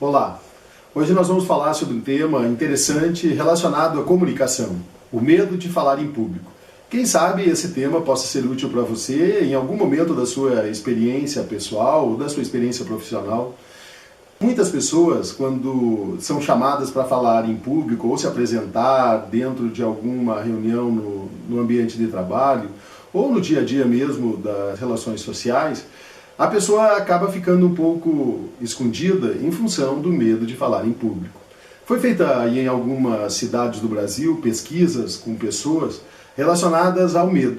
Olá, hoje nós vamos falar sobre um tema interessante relacionado à comunicação, o medo de falar em público. Quem sabe esse tema possa ser útil para você em algum momento da sua experiência pessoal ou da sua experiência profissional. Muitas pessoas, quando são chamadas para falar em público ou se apresentar dentro de alguma reunião no ambiente de trabalho ou no dia a dia mesmo das relações sociais, a pessoa acaba ficando um pouco escondida em função do medo de falar em público. Foi feita em algumas cidades do Brasil pesquisas com pessoas relacionadas ao medo.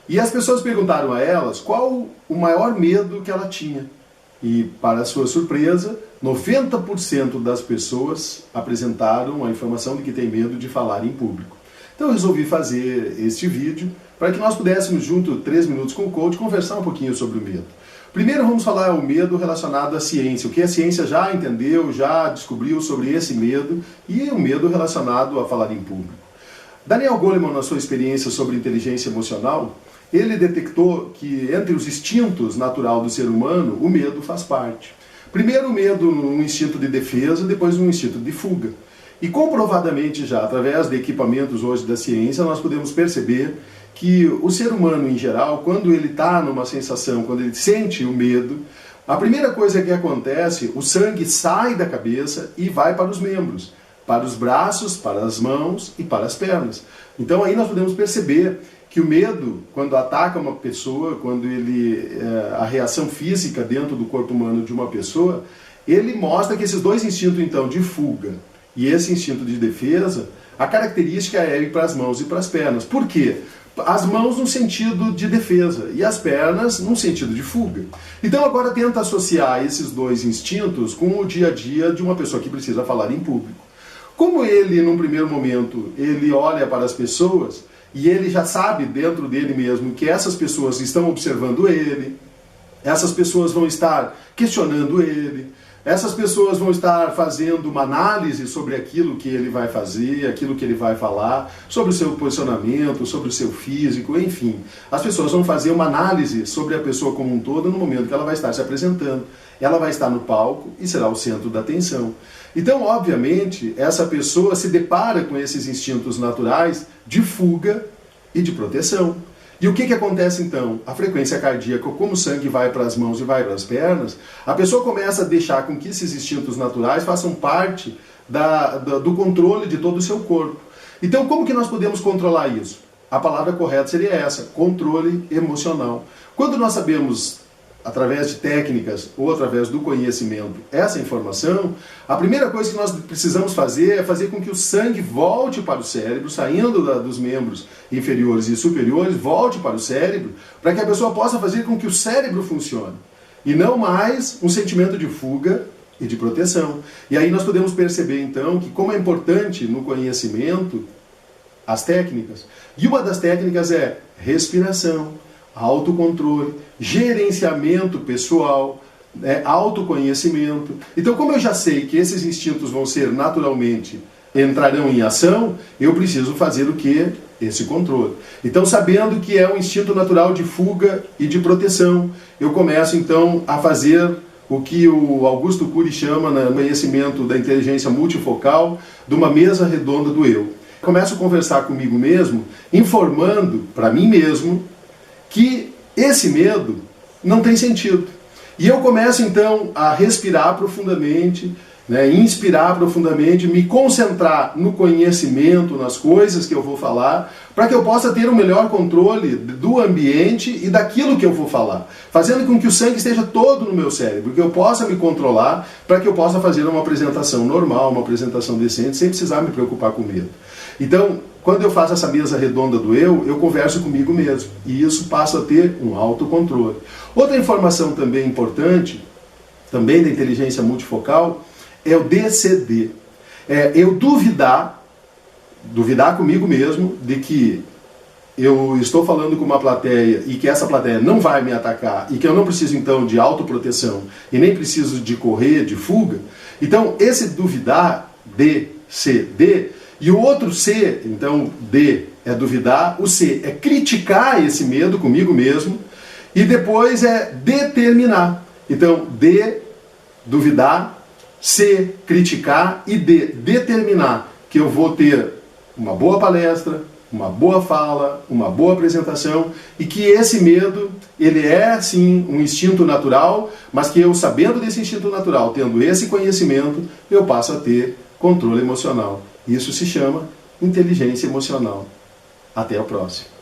E as pessoas perguntaram a elas qual o maior medo que ela tinha. E, para sua surpresa, 90% das pessoas apresentaram a informação de que tem medo de falar em público. Então eu resolvi fazer este vídeo para que nós pudéssemos, junto 3 minutos com o coach, conversar um pouquinho sobre o medo. Primeiro vamos falar o medo relacionado à ciência, o que a ciência já entendeu, já descobriu sobre esse medo e o medo relacionado a falar em público. Daniel Goleman, na sua experiência sobre inteligência emocional, ele detectou que entre os instintos natural do ser humano, o medo faz parte. Primeiro o medo um instinto de defesa, depois um instinto de fuga. E comprovadamente já, através de equipamentos hoje da ciência, nós podemos perceber que o ser humano em geral, quando ele está numa sensação, quando ele sente o medo, a primeira coisa que acontece, o sangue sai da cabeça e vai para os membros, para os braços, para as mãos e para as pernas. Então aí nós podemos perceber que o medo, quando ataca uma pessoa, quando a reação física dentro do corpo humano de uma pessoa, ele mostra que esses dois instintos então de fuga e esse instinto de defesa, a característica é ir para as mãos e para as pernas. Por quê? As mãos no sentido de defesa e as pernas no sentido de fuga. Então agora tenta associar esses dois instintos com o dia a dia de uma pessoa que precisa falar em público. Como ele, num primeiro momento, ele olha para as pessoas e ele já sabe dentro dele mesmo que essas pessoas estão observando ele, essas pessoas vão estar questionando ele, essas pessoas vão estar fazendo uma análise sobre aquilo que ele vai fazer, aquilo que ele vai falar, sobre o seu posicionamento, sobre o seu físico, enfim. As pessoas vão fazer uma análise sobre a pessoa como um todo no momento que ela vai estar se apresentando. Ela vai estar no palco e será o centro da atenção. Então, obviamente, essa pessoa se depara com esses instintos naturais de fuga e de proteção. E o que acontece então? A frequência cardíaca, como o sangue vai para as mãos e vai para as pernas, a pessoa começa a deixar com que esses instintos naturais façam parte do controle de todo o seu corpo. Então, como que nós podemos controlar isso? A palavra correta seria essa, controle emocional. Quando nós sabemos, através de técnicas ou através do conhecimento, essa informação, a primeira coisa que nós precisamos fazer é fazer com que o sangue volte para o cérebro, saindo dos membros inferiores e superiores, volte para o cérebro, para que a pessoa possa fazer com que o cérebro funcione. E não mais um sentimento de fuga e de proteção. E aí nós podemos perceber então que como é importante no conhecimento as técnicas. E uma das técnicas é respiração, autocontrole, gerenciamento pessoal, autoconhecimento. Então, como eu já sei que esses instintos vão ser naturalmente, entrarão em ação, eu preciso fazer o quê? Esse controle. Então, sabendo que é um instinto natural de fuga e de proteção, eu começo então a fazer o que o Augusto Cury chama, no conhecimento da inteligência multifocal, de uma mesa redonda do eu. Começo a conversar comigo mesmo, informando para mim mesmo que esse medo não tem sentido. E eu começo então a respirar profundamente, inspirar profundamente, me concentrar no conhecimento, nas coisas que eu vou falar, para que eu possa ter um melhor controle do ambiente e daquilo que eu vou falar, fazendo com que o sangue esteja todo no meu cérebro, que eu possa me controlar, para que eu possa fazer uma apresentação normal, uma apresentação decente, sem precisar me preocupar com medo. Então, quando eu faço essa mesa redonda do eu converso comigo mesmo. E isso passa a ter um autocontrole. Outra informação também importante, também da inteligência multifocal, é o DCD. Eu duvidar comigo mesmo de que eu estou falando com uma plateia e que essa plateia não vai me atacar e que eu não preciso então de autoproteção e nem preciso de correr, de fuga. Então, esse duvidar, DCD, e o outro C, então D é duvidar, o C é criticar esse medo comigo mesmo e depois é determinar. Então D, duvidar, C, criticar, e D, determinar que eu vou ter uma boa palestra, uma boa fala, uma boa apresentação, e que esse medo, ele é sim um instinto natural, mas que eu, sabendo desse instinto natural, tendo esse conhecimento, eu passo a ter controle emocional. Isso se chama inteligência emocional. Até a próxima.